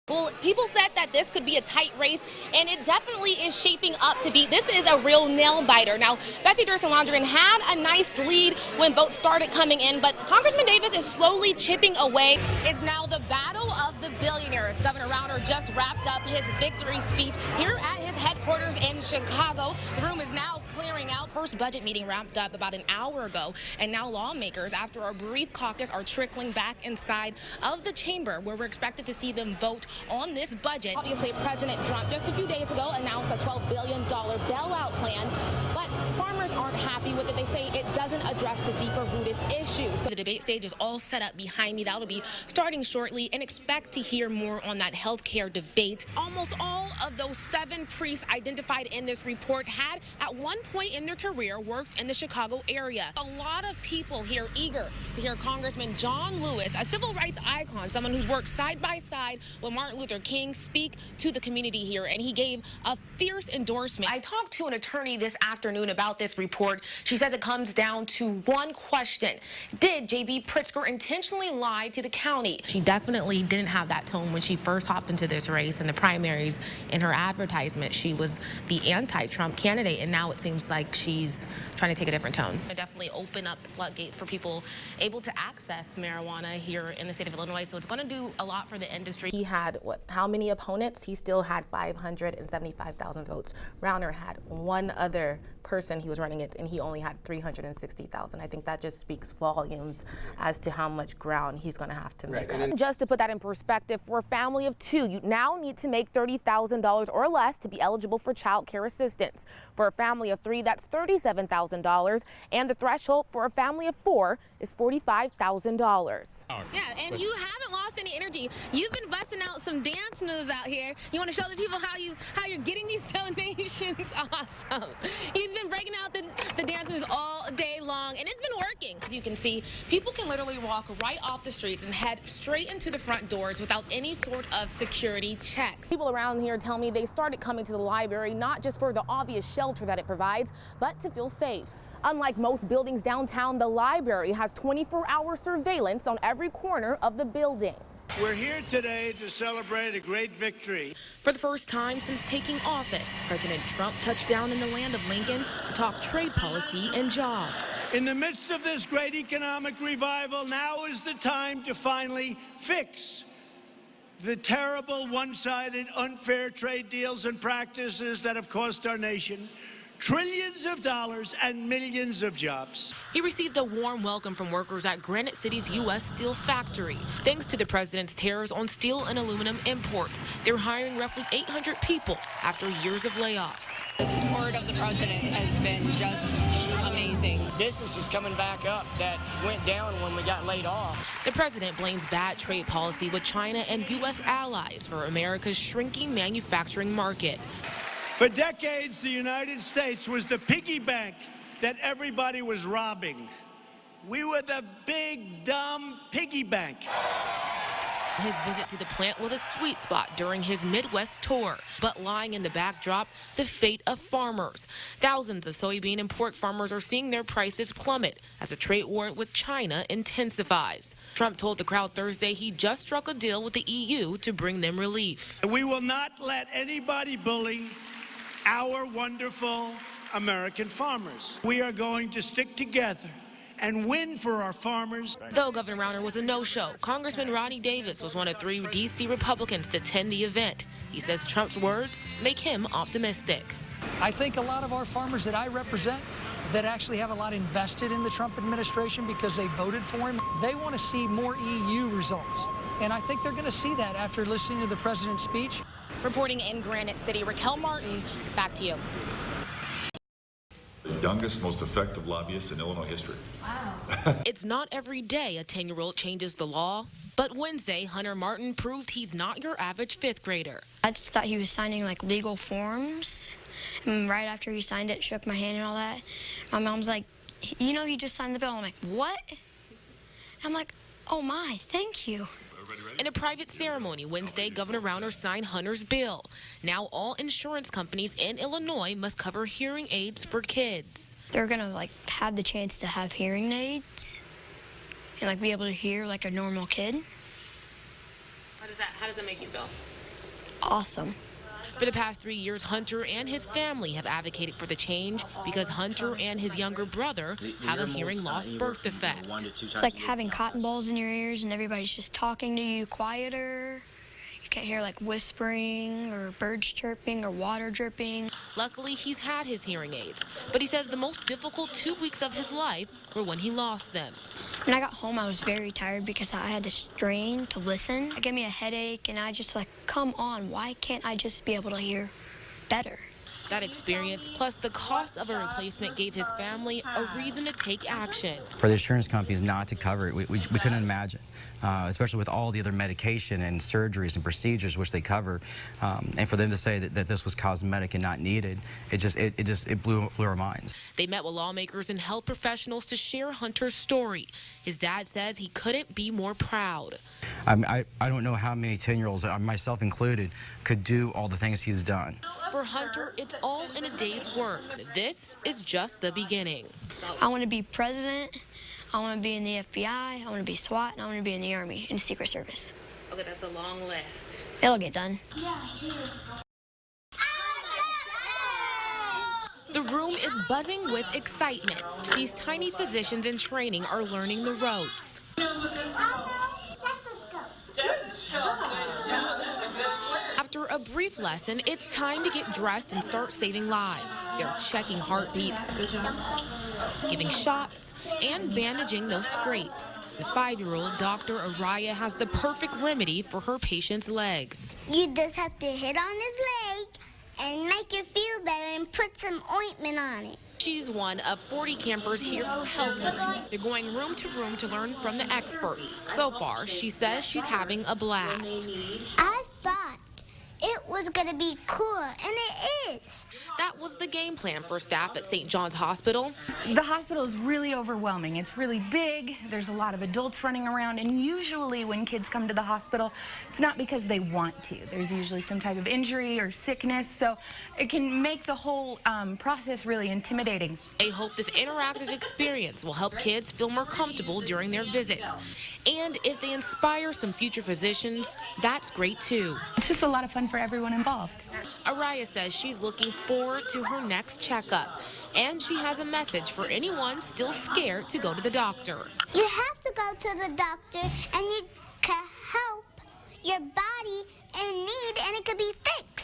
Well, people said that this could be a tight race, and it definitely is shaping up to be. This is a real nail-biter. Now, Betsy Durson-Wondren had a nice lead when votes started coming in, but Congressman Davis is slowly chipping away. It's now the battle of the billionaires. Governor Rauner just wrapped up his victory speech here at his headquarters in Chicago. The room is now clearing out. First budget meeting wrapped up about an hour ago, and now lawmakers, after a brief caucus, are trickling back inside of the chamber where we're expected to see them vote on this budget. Obviously, President Trump just a few days ago announced a $12 billion bailout plan, but farmers aren't happy with it. They say it doesn't address the deeper-rooted issues. So the debate stage is all set up behind me. That'll be starting shortly, and expect to hear more on that health care debate. Almost all of those 7 priests identified in this report had, at one point in their career, worked in the Chicago area. A lot of people here eager to hear Congressman John Lewis, a civil rights icon, someone who's worked side by side with Martin Luther King, speak to the community here, and he gave a fierce endorsement. I talked to an attorney this afternoon about this report. She says it comes down to one question: did J.B. Pritzker intentionally lie to the county? She definitely didn't have that tone when she first hopped into this race in the primaries. In her advertisement, she was the anti-Trump candidate, and now it seems like she's trying to take a different tone. I definitely open up the floodgates for people able to access marijuana here in the state of Illinois, so it's going to do a lot for the industry. He had, how many opponents? He still had 575,000 votes. Rauner had one other person he was running it, and he only had 360,000. I think that just speaks volumes as to how much ground he's going to have to make up. Just to put that in perspective, for a family of 2, you now need to make $30,000 or less to be eligible for child care assistance. For a family of 3, that's $37,000, and the threshold for a family of 4 is $45,000. Yeah, and you haven't lost any energy. You've been busting out some dance moves out here. You want to show the people how you're getting these donations? Awesome. He's been breaking out the dance moves all day long, and it's been working. As you can see, people can literally walk right off the streets and head straight into the front doors without any sort of security checks. People around here tell me they started coming to the library not just for the obvious shelter that it provides, but to feel safe. Unlike most buildings downtown, the library has 24-hour surveillance on every corner of the building. We're here today to celebrate a great victory. For the first time since taking office, President Trump touched down in the land of Lincoln to talk trade policy and jobs. In the midst of this great economic revival, now is the time to finally fix the terrible, one-sided, unfair trade deals and practices that have cost our nation trillions of dollars and millions of jobs. He received a warm welcome from workers at Granite City's U.S. Steel factory. Thanks to the president's tariffs on steel and aluminum imports, they're hiring roughly 800 people after years of layoffs. The support of the president has been just amazing. Business is coming back up that went down when we got laid off. The president blames bad trade policy with China and U.S. allies for America's shrinking manufacturing market. For decades, the United States was the piggy bank that everybody was robbing. We were the big, dumb piggy bank. His visit to the plant was a sweet spot during his Midwest tour, but lying in the backdrop, the fate of farmers. Thousands of soybean and pork farmers are seeing their prices plummet as the trade war with China intensifies. Trump told the crowd Thursday he just struck a deal with the EU to bring them relief. We will not let anybody bully our wonderful American farmers. We are going to stick together and win for our farmers. Though Governor Rauner was a no-show, Congressman Ronnie Davis was one of 3 D.C. Republicans to attend the event. He says Trump's words make him optimistic. I think a lot of our farmers that I represent that actually have a lot invested in the Trump administration because they voted for him, they want to see more EU results. And I think they're going to see that after listening to the president's speech. Reporting in Granite City, Raquel Martin, back to you. The youngest, most effective lobbyist in Illinois history. Wow. It's not every day a 10-year-old changes the law, but Wednesday, Hunter Martin proved he's not your average 5th grader. I just thought he was signing like legal forms, and right after he signed it, shook my hand and all that. My mom's like, you know, he just signed the bill. I'm like, what? I'm like, oh my, thank you. In a private ceremony Wednesday, Governor Rauner signed Hunter's bill. Now all insurance companies in Illinois must cover hearing aids for kids. They're gonna like have the chance to have hearing aids and like be able to hear like a normal kid. How does that make you feel? Awesome. For the past 3 years, Hunter and his family have advocated for the change because Hunter and his younger brother have a hearing loss birth defect. It's like having cotton balls in your ears and everybody's just talking to you quieter. You can't hear like whispering or birds chirping or water dripping. Luckily, he's had his hearing aids, but he says the most difficult 2 weeks of his life were when he lost them. When I got home, I was very tired because I had to strain to listen. It gave me a headache, and I just like, come on, why can't I just be able to hear better? That experience, plus the cost of a replacement, gave his family a reason to take action. For the insurance companies not to cover it, we couldn't imagine, especially with all the other medication and surgeries and procedures which they cover, and for them to say that this was cosmetic and not needed, it blew our minds. They met with lawmakers and health professionals to share Hunter's story. His dad says he couldn't be more proud. I don't know how many 10-year-olds, myself included, could do all the things he's done. For Hunter, it's all in a day's work. This is just the beginning. I want to be president, I want to be in the FBI, I want to be SWAT, and I want to be in the Army, in the Secret Service. Okay, that's a long list. It'll get done. The room is buzzing with excitement. These tiny physicians in training are learning the ropes. After a brief lesson, it's time to get dressed and start saving lives. They're checking heartbeats, giving shots, and bandaging those scrapes. The 5-year-old Dr. Araya has the perfect remedy for her patient's leg. You just have to hit on his leg and make it feel better and put some ointment on it. She's one of 40 campers here for health week. They're going room to room to learn from the experts. So far, she says she's having a blast. I thought it was going to be cool, and it is. That was the game plan for staff at St. John's Hospital. The hospital is really overwhelming. It's really big. There's a lot of adults running around, and usually when kids come to the hospital, it's not because they want to. There's usually some type of injury or sickness, so it can make the whole process really intimidating. They hope this interactive experience will help kids feel more comfortable during their visits. And if they inspire some future physicians, that's great too. It's just a lot of fun for everyone involved. Araya says she's looking forward to her next checkup. And she has a message for anyone still scared to go to the doctor. You have to go to the doctor, and you can help your body in need, and it could be fixed.